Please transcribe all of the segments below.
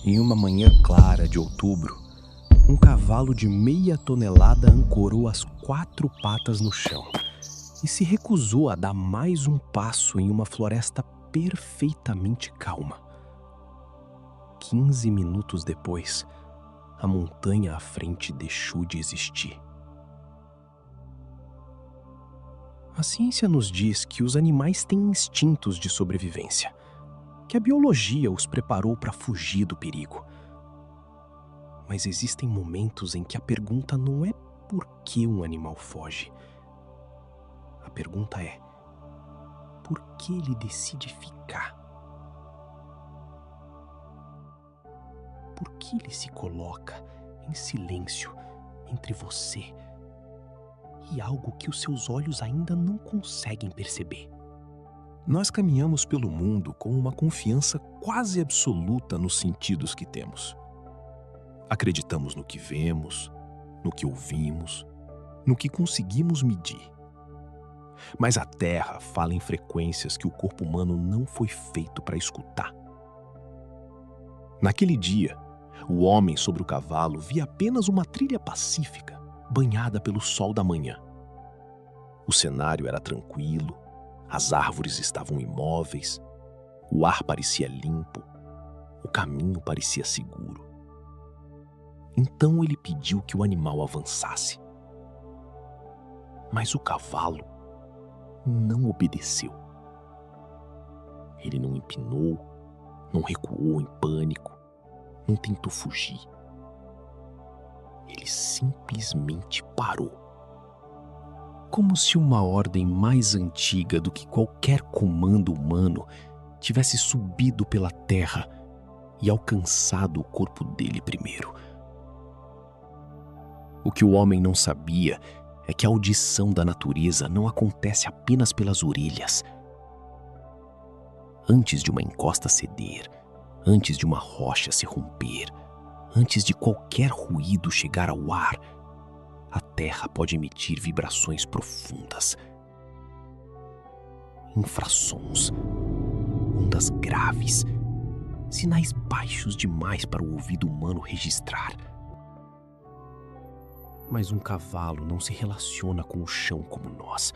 Em uma manhã clara de outubro, um cavalo de meia tonelada ancorou as 4 patas no chão e se recusou a dar mais um passo em uma floresta perfeitamente calma. 15 minutos depois, a montanha à frente deixou de existir. A ciência nos diz que os animais têm instintos de sobrevivência, que a biologia os preparou para fugir do perigo. Mas existem momentos em que a pergunta não é por que um animal foge. A pergunta é: por que ele decide ficar? Por que ele se coloca em silêncio entre você e algo que os seus olhos ainda não conseguem perceber? Nós caminhamos pelo mundo com uma confiança quase absoluta nos sentidos que temos. Acreditamos no que vemos, no que ouvimos, no que conseguimos medir. Mas a Terra fala em frequências que o corpo humano não foi feito para escutar. Naquele dia, o homem sobre o cavalo via apenas uma trilha pacífica, banhada pelo sol da manhã. O cenário era tranquilo, as árvores estavam imóveis, o ar parecia limpo, o caminho parecia seguro. Então ele pediu que o animal avançasse. Mas o cavalo não obedeceu. Ele não empinou, não recuou em pânico, não tentou fugir. Ele simplesmente parou. Como se uma ordem mais antiga do que qualquer comando humano tivesse subido pela terra e alcançado o corpo dele primeiro. O que o homem não sabia é que a audição da natureza não acontece apenas pelas orelhas. Antes de uma encosta ceder, antes de uma rocha se romper, antes de qualquer ruído chegar ao ar, a terra pode emitir vibrações profundas, infrassons, ondas graves, sinais baixos demais para o ouvido humano registrar. Mas um cavalo não se relaciona com o chão como nós.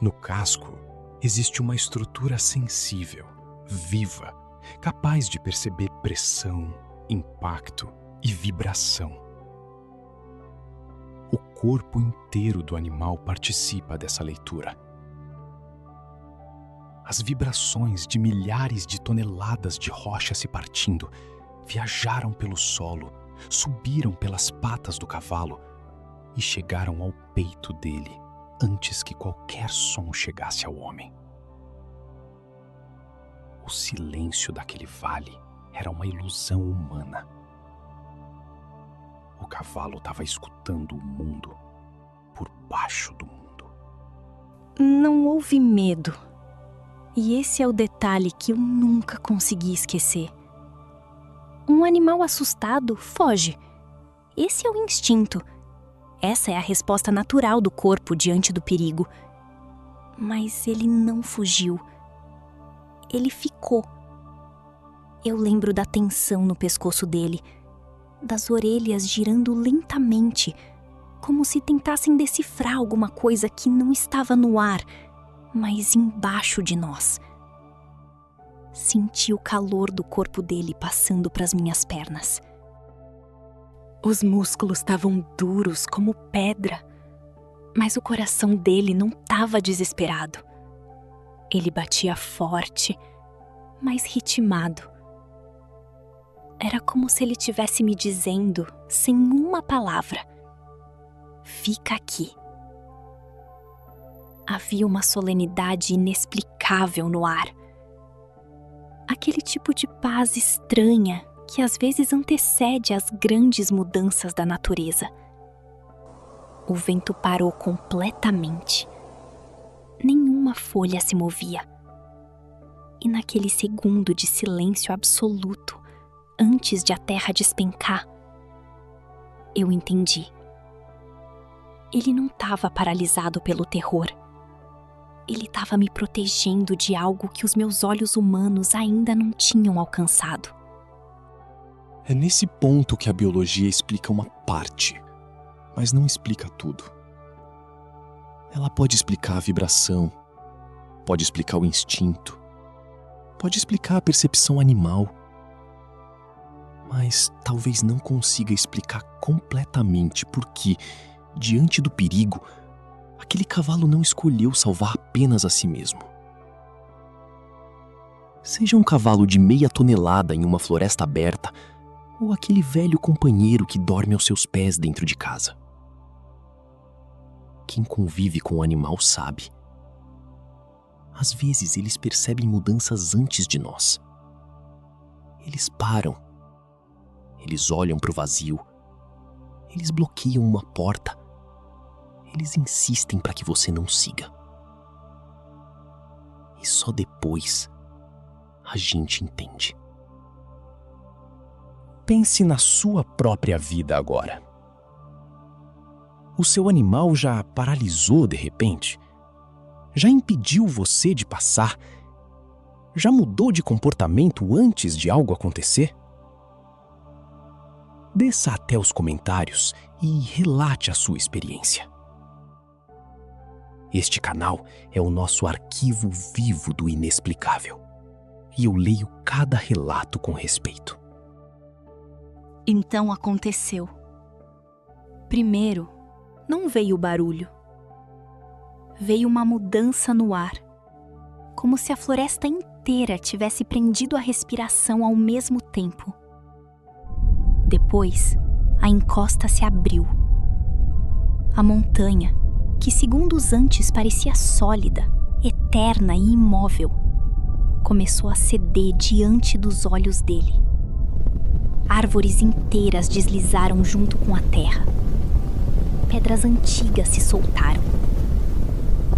No casco, existe uma estrutura sensível, viva, capaz de perceber pressão, impacto e vibração. O corpo inteiro do animal participa dessa leitura. As vibrações de milhares de toneladas de rocha se partindo viajaram pelo solo, subiram pelas patas do cavalo e chegaram ao peito dele antes que qualquer som chegasse ao homem. O silêncio daquele vale era uma ilusão humana. O cavalo estava escutando o mundo por baixo do mundo. Não houve medo. E esse é o detalhe que eu nunca consegui esquecer. Um animal assustado foge. Esse é o instinto. Essa é a resposta natural do corpo diante do perigo. Mas ele não fugiu. Ele ficou. Eu lembro da tensão no pescoço dele, das orelhas girando lentamente, como se tentassem decifrar alguma coisa que não estava no ar, mas embaixo de nós. Senti o calor do corpo dele passando para as minhas pernas. Os músculos estavam duros como pedra, mas o coração dele não estava desesperado. Ele batia forte, mas ritmado. Era como se ele estivesse me dizendo, sem uma palavra: fica aqui. Havia uma solenidade inexplicável no ar. Aquele tipo de paz estranha que às vezes antecede as grandes mudanças da natureza. O vento parou completamente. Nenhuma folha se movia. E naquele segundo de silêncio absoluto, antes de a terra despencar, eu entendi. Ele não estava paralisado pelo terror. Ele estava me protegendo de algo que os meus olhos humanos ainda não tinham alcançado. É nesse ponto que a biologia explica uma parte, mas não explica tudo. Ela pode explicar a vibração, pode explicar o instinto, pode explicar a percepção animal, mas talvez não consiga explicar completamente por que, diante do perigo, aquele cavalo não escolheu salvar apenas a si mesmo. Seja um cavalo de meia tonelada em uma floresta aberta, ou aquele velho companheiro que dorme aos seus pés dentro de casa. Quem convive com o animal sabe. Às vezes eles percebem mudanças antes de nós. Eles param. Eles olham para o vazio. Eles bloqueiam uma porta. Eles insistem para que você não siga. E só depois a gente entende. Pense na sua própria vida agora. O seu animal já paralisou de repente? Já impediu você de passar? Já mudou de comportamento antes de algo acontecer? Desça até os comentários e relate a sua experiência. Este canal é o nosso arquivo vivo do inexplicável. E eu leio cada relato com respeito. Então aconteceu. Primeiro, não veio o barulho. Veio uma mudança no ar, como se a floresta inteira tivesse prendido a respiração ao mesmo tempo. Depois, a encosta se abriu. A montanha, que segundos antes parecia sólida, eterna e imóvel, começou a ceder diante dos olhos dele. Árvores inteiras deslizaram junto com a terra. Pedras antigas se soltaram.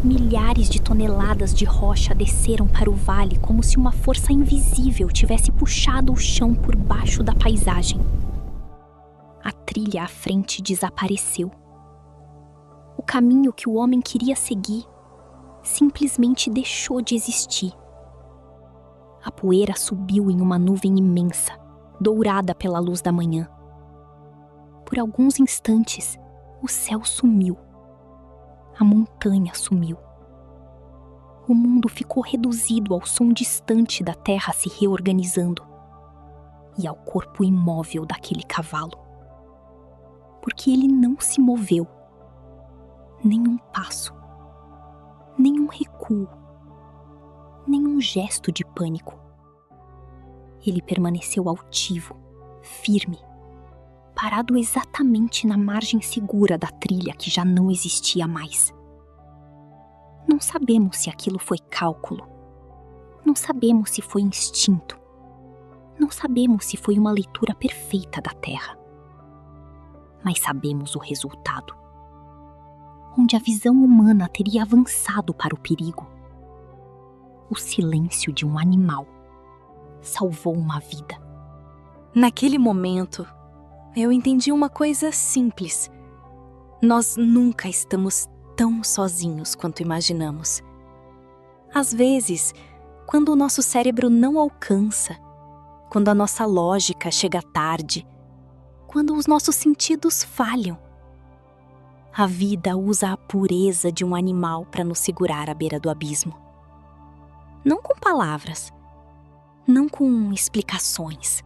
Milhares de toneladas de rocha desceram para o vale como se uma força invisível tivesse puxado o chão por baixo da paisagem. A trilha à frente desapareceu. O caminho que o homem queria seguir simplesmente deixou de existir. A poeira subiu em uma nuvem imensa, dourada pela luz da manhã. Por alguns instantes, o céu sumiu. A montanha sumiu. O mundo ficou reduzido ao som distante da terra se reorganizando e ao corpo imóvel daquele cavalo. Porque ele não se moveu. Nem um passo. Nem um recuo. Nem um gesto de pânico. Ele permaneceu altivo, firme, parado exatamente na margem segura da trilha que já não existia mais. Não sabemos se aquilo foi cálculo. Não sabemos se foi instinto. Não sabemos se foi uma leitura perfeita da Terra. Mas sabemos o resultado. Onde a visão humana teria avançado para o perigo. O silêncio de um animal salvou uma vida. Naquele momento, eu entendi uma coisa simples. Nós nunca estamos tão sozinhos quanto imaginamos. Às vezes, quando o nosso cérebro não alcança, quando a nossa lógica chega tarde, quando os nossos sentidos falham, a vida usa a pureza de um animal para nos segurar à beira do abismo. Não com palavras, não com explicações,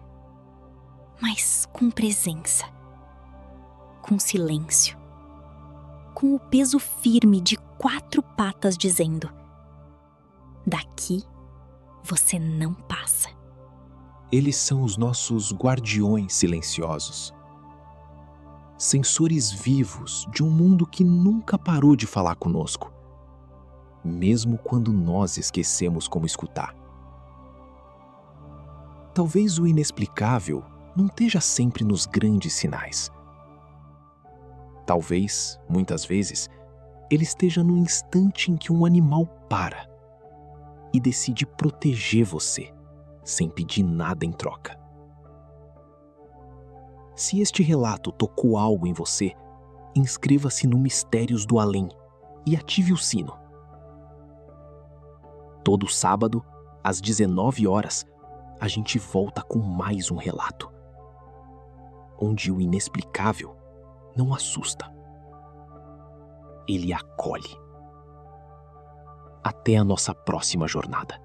mas com presença, com silêncio, com o peso firme de 4 patas dizendo: daqui você não passa. Eles são os nossos guardiões silenciosos. Sensores vivos de um mundo que nunca parou de falar conosco, mesmo quando nós esquecemos como escutar. Talvez o inexplicável não esteja sempre nos grandes sinais. Talvez, muitas vezes, ele esteja no instante em que um animal para e decide proteger você, sem pedir nada em troca. Se este relato tocou algo em você, inscreva-se no Mistérios do Além e ative o sino. Todo sábado, às 19 horas, a gente volta com mais um relato. onde o inexplicável não assusta. Ele acolhe. Até a nossa próxima jornada.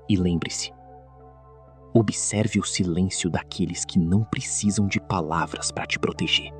E lembre-se, observe o silêncio daqueles que não precisam de palavras para te proteger.